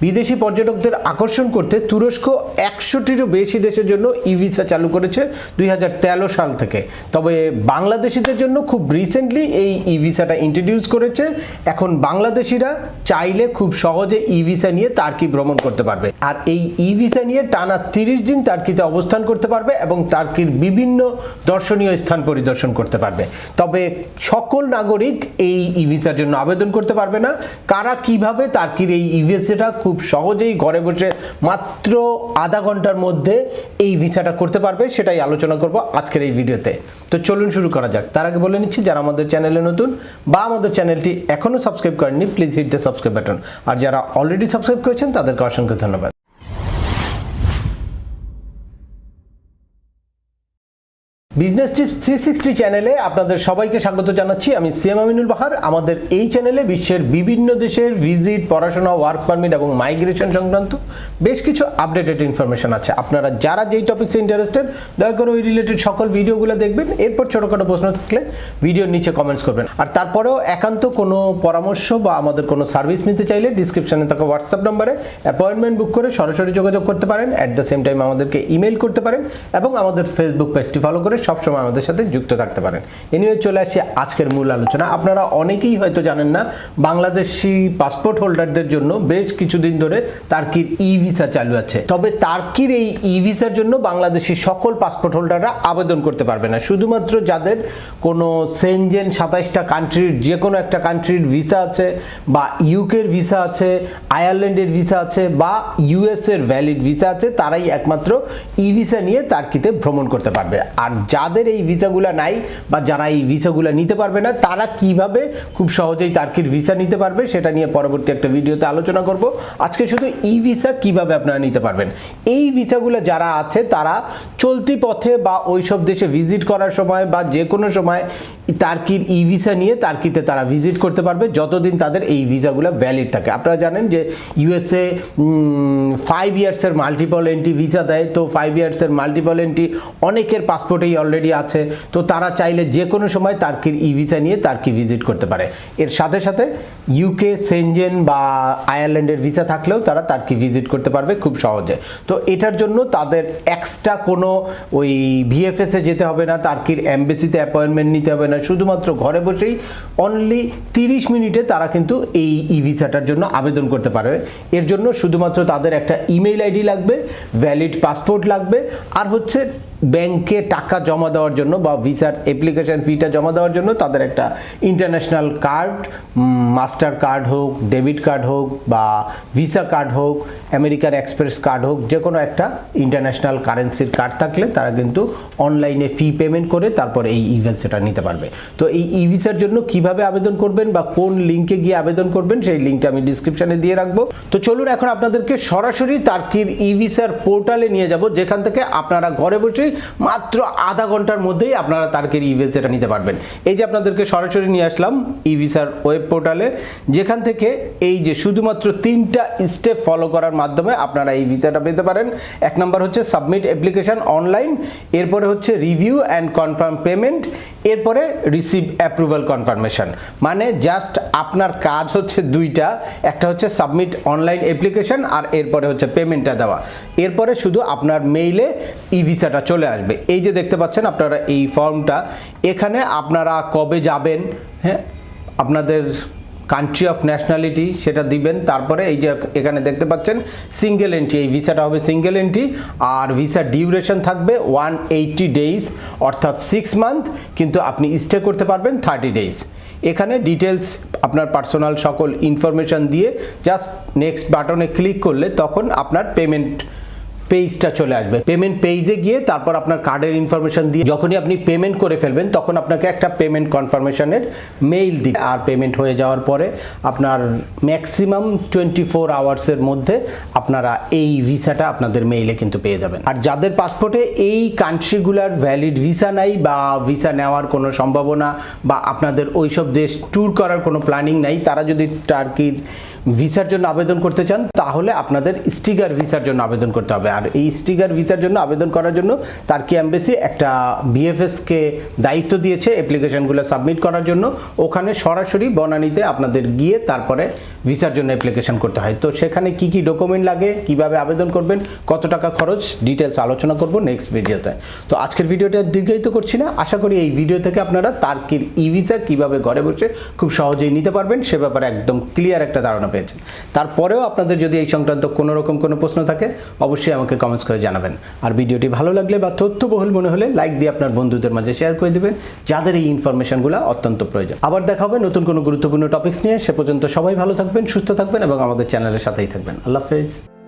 বিদেশি পর্যটকদের আকর্ষণ করতে তুরস্ক 100টিরও বেশি দেশের জন্য ই ভিসা চালু করেছে 2013 সাল থেকে। তবে বাংলাদেশিদের জন্য খুব রিসেন্টলি এই ই ভিসাটা ইন্ট্রোডিউস করেছে। এখন বাংলাদেশিরা চাইলে খুব সহজে ই ভিসা নিয়ে তার্কি ভ্রমণ করতে পারবে, আর এই ই ভিসা নিয়ে টানা 30 দিন তার্কিতে অবস্থান করতে পারবে এবং তার্কির বিভিন্ন দর্শনীয় স্থান পরিদর্শন করতে পারবে। তবে সকল নাগরিক এই ই ভিসার জন্য আবেদন করতে পারবে না। কারা কিভাবে তার্কির এই ই ভিসাটা খুব সহজেই ঘরে বসে মাত্র আধা ঘন্টার মধ্যে এই ভিসাটা করতে পারবে সেটাই আলোচনা করব আজকের এই ভিডিওতে। তো চলুন শুরু করা যাক। তার আগে বলে নিচ্ছি, যারা আমাদের চ্যানেলে নতুন বা আমাদের চ্যানেলটি এখনো সাবস্ক্রাইব করেননি, please hit the subscribe button. আর যারা অলরেডি সাবস্ক্রাইব করেছেন তাদেরকে অসংখ্য ধন্যবাদ। বিজনেস টিপস 360 চ্যানেলে আপনাদের সবাইকে স্বাগত জানাচ্ছি। আমি সিএম আমিনুল বাহার। আমাদের এই চ্যানেলে বিশ্বের বিভিন্ন দেশের ভিজিট, পড়াশোনা, ওয়ার্ক পারমিট এবং মাইগ্রেশন সংক্রান্ত বেশ কিছু আপডেটেড ইনফরমেশন আছে। আপনারা যারা যেই টপিকসে ইন্টারেস্টেড দয়া করে ওই রিলেটেড সকল ভিডিওগুলো দেখবেন। এরপর ছোটোখাটো প্রশ্ন থাকলে ভিডিওর নিচে কমেন্টস করবেন। আর তারপরেও একান্ত কোনো পরামর্শ বা আমাদের কোনো সার্ভিস নিতে চাইলে ডিসক্রিপশনে থাকা হোয়াটসঅ্যাপ নম্বরে অ্যাপয়েন্টমেন্ট বুক করে সরাসরি যোগাযোগ করতে পারেন। অ্যাট দ্য সেম টাইম আমাদেরকে ইমেল করতে পারেন এবং আমাদের ফেসবুক পেজটি ফলো করে সবসময় আমাদের সাথে যুক্ত থাকতে পারেন। এনিওয়ে চলে আসি আজকের মূল আলোচনা। আপনারা অনেকেই হয়তো জানেন না, বাংলাদেশি পাসপোর্ট হোল্ডারদের জন্য বেশ কিছুদিন ধরে তার্কির ই ভিসা চালু আছে। তবে তার্কির এই ই ভিসার জন্য বাংলাদেশি সকল পাসপোর্ট হোল্ডাররা আবেদন করতে পারবে না। শুধুমাত্র যাদের কোনো সেনজেন 27টা কান্ট্রির যে কোনো একটা কান্ট্রির ভিসা আছে, বা ইউকের ভিসা আছে, আয়ারল্যান্ডের ভিসা আছে, বা ইউএস এর ভ্যালিড ভিসা আছে, তারাই একমাত্র ই ভিসা নিয়ে তার্কিতে ভ্রমণ করতে পারবে। আর যাদের এই ভিসাগুলো নাই বা যারা এই ভিসাগুলো নিতে পারবে না, তারা কিভাবে খুব সহজেই তার্কির ভিসা নিতে পারবে সেটা নিয়ে পরবর্তী একটা ভিডিওতে আলোচনা করব। আজকে শুধু ই ভিসা কিভাবে আপনারা নিতে পারবেন। এই ভিসাগুলো যারা আছে তারা চলতি পথে বা ওইসব দেশে ভিজিট করার সময় বা যে কোনো সময় তার্কির ই ভিসা নিয়ে তার্কিতে তারা ভিজিট করতে পারবে যতদিন তাদের এই ভিসাগুলো ভ্যালিড থাকে। আপনারা জানেন যে ইউএসএ 5 ইয়ার্সের মাল্টিপল এন্ট্রি ভিসা দেয়। তো 5 ইয়ার্সের মাল্টিপল এন্ট্রি অনেকের পাসপোর্টেই অলরেডি আছে। তো তারা চাইলে যে কোনো সময় তার্কির ই ভিসা নিয়ে তার্কি ভিজিট করতে পারে। এর সাথে সাথে ইউকে, সেনজেন বা আয়ারল্যান্ডের ভিসা থাকলেও তারা তার্কি ভিজিট করতে পারবে খুব সহজে। তো এটার জন্য তাদের এক্সট্রা কোনো ওই ভিএফএসে যেতে হবে না, তার্কির এমবেসিতে অ্যাপয়েন্টমেন্ট নিতে হবে না। শুধুমাত্র ঘরে বসেই অনলি 30 মিনিটে তারা কিন্তু এই ই ভিসাটার জন্য আবেদন করতে পারবে। এর জন্য শুধুমাত্র তাদের একটা ইমেইল আইডি লাগবে, ভ্যালিড পাসপোর্ট লাগবে, আর হচ্ছে ব্যাংকে টাকা জমা দেওয়ার জন্য বা ভিসার অ্যাপ্লিকেশন ফিটা জমা দেওয়ার জন্য তাদের একটা ইন্টারন্যাশনাল কার্ড, মাস্টার কার্ড হোক, ডেবিট কার্ড হোক, বা ভিসা কার্ড হোক, আমেরিকান এক্সপ্রেস কার্ড হোক, যে কোনো একটা ইন্টারন্যাশনাল কারেন্সির কার্ড থাকলে তারা কিন্তু অনলাইনে ফি পেমেন্ট করে তারপর এই ই ভিসাটা নিতে পারবে। তো এই ই ভিসার জন্য কিভাবে আবেদন করবেন বা কোন লিঙ্কে গিয়ে আবেদন করবেন সেই লিঙ্কটা আমি ডিসক্রিপশনে দিয়ে রাখবো। তো চলুন এখন আপনাদেরকে সরাসরি তার্কির ই ভিসার পোর্টালে নিয়ে যাব, যেখান থেকে আপনারা ঘরে বসে মাত্র আধা ঘন্টার মধ্যেই আপনারা তার্কির ই ভিসাটা নিতে পারবেন। এই যে আপনাদেরকে সরাসরি নিয়ে আসলাম ই ভিসার ওয়েব পোর্টালে, যেখান থেকে এই যে শুধুমাত্র 3টা স্টেপ ফলো করার মাধ্যমে আপনারা এই ভিসাটা পেতে পারেন। এক নাম্বার হচ্ছে সাবমিট অ্যাপ্লিকেশন অনলাইন, এরপরে হচ্ছে রিভিউ অ্যান্ড কনফার্ম পেমেন্ট, এরপরে রিসিভ অ্যাপ্রুভাল কনফার্মেশন। মানে জাস্ট আপনার কাজ হচ্ছে দুইটা, একটা হচ্ছে সাবমিট অনলাইন অ্যাপ্লিকেশন আর এরপরে হচ্ছে পেমেন্টটা দেওয়া। এরপরে শুধু আপনার মেইলে ই ভিসাটা চলে আসবে। এই যে দেখতে পাচ্ছেন আপনারা এই ফর্মটা, এখানে আপনারা কবে যাবেন, হ্যাঁ, আপনাদের কান্ট্রি অফ ন্যাশনালিটি সেটা দিবেন। তারপরে এই যে এখানে দেখতে পাচ্ছেন সিঙ্গেল এন্ট্রি, এই ভিসাটা হবে সিঙ্গেল এন্ট্রি, আর ভিসা ডিউরেশন থাকবে 180 ডেজ অর্থাৎ 6 মান্থ, কিন্তু আপনি স্টে করতে পারবেন 30 ডেজ। এখানে ডিটেলস আপনার পার্সোনাল সকল ইনফরমেশন দিয়ে জাস্ট নেক্সট বাটনে ক্লিক করলে তখন আপনার পেমেন্ট পেজটা চলে আসবে। পেমেন্ট পেজে গিয়ে তারপর আপনার কার্ডের ইনফরমেশন দিয়ে যখনই আপনি পেমেন্ট করে ফেলবেন তখন আপনাকে একটা পেমেন্ট কনফার্মেশনের মেইল দিবে। আর পেমেন্ট হয়ে যাওয়ার পরে আপনার ম্যাক্সিমাম 24 আওয়ার্সের মধ্যে আপনারা এই ভিসাটা আপনাদের মেইলে কিন্তু পেয়ে যাবেন। আর যাদের পাসপোর্টে এই কান্ট্রিগুলার ভ্যালিড ভিসা নাই বা ভিসা নেওয়ার কোনো সম্ভাবনা বা আপনাদের ওইসব দেশ ট্যুর করার কোনো প্ল্যানিং নাই, তারা যদি টার্কির ভিসার জন্য আবেদন করতে চান তাহলে আপনাদের স্টিকার ভিসার জন্য আবেদন করতে হবে। আর এই স্টিকার ভিসার জন্য আবেদন করার জন্য তার্কি এমবেসি একটা বিএফএসকে দায়িত্ব দিয়েছে অ্যাপ্লিকেশনগুলো সাবমিট করার জন্য। ওখানে সরাসরি বনানীতে আপনাদের গিয়ে তারপরে ভিসার জন্য অ্যাপ্লিকেশন করতে হয়। তো সেখানে কি কি ডকুমেন্ট লাগে, কিভাবে আবেদন করবেন, কত টাকা খরচ, ডিটেলস আলোচনা করব নেক্সট ভিডিওতে। তো আজকের ভিডিওটা দীর্ঘায়িত করছি না, আশা করি এই ভিডিও থেকে আপনারা তার্কির ই ভিসা কীভাবে ঘরে বসে খুব সহজেই নিতে পারবেন সে ব্যাপারে একদম ক্লিয়ার একটা ধারণা পেয়েছেন। তারপরেও আপনাদের যদি এই সংক্রান্ত কোনো রকম কোনো প্রশ্ন থাকে অবশ্যই আমাকে কমেন্টস করে জানাবেন। আর ভিডিওটি ভালো লাগলে বা তথ্যবহুল মনে হলে লাইক দিয়ে আপনার বন্ধুদের মাঝে শেয়ার করে দিবেন যাদের এই ইনফরমেশনগুলো অত্যন্ত প্রয়োজন। আবার দেখা হবে নতুন কোনো গুরুত্বপূর্ণ টপিকস নিয়ে। সে পর্যন্ত সবাই ভালো থাকবেন, সুস্থ থাকবেন এবং আমাদের চ্যানেলের সাথেই থাকবেন। আল্লাহ হাফেজ।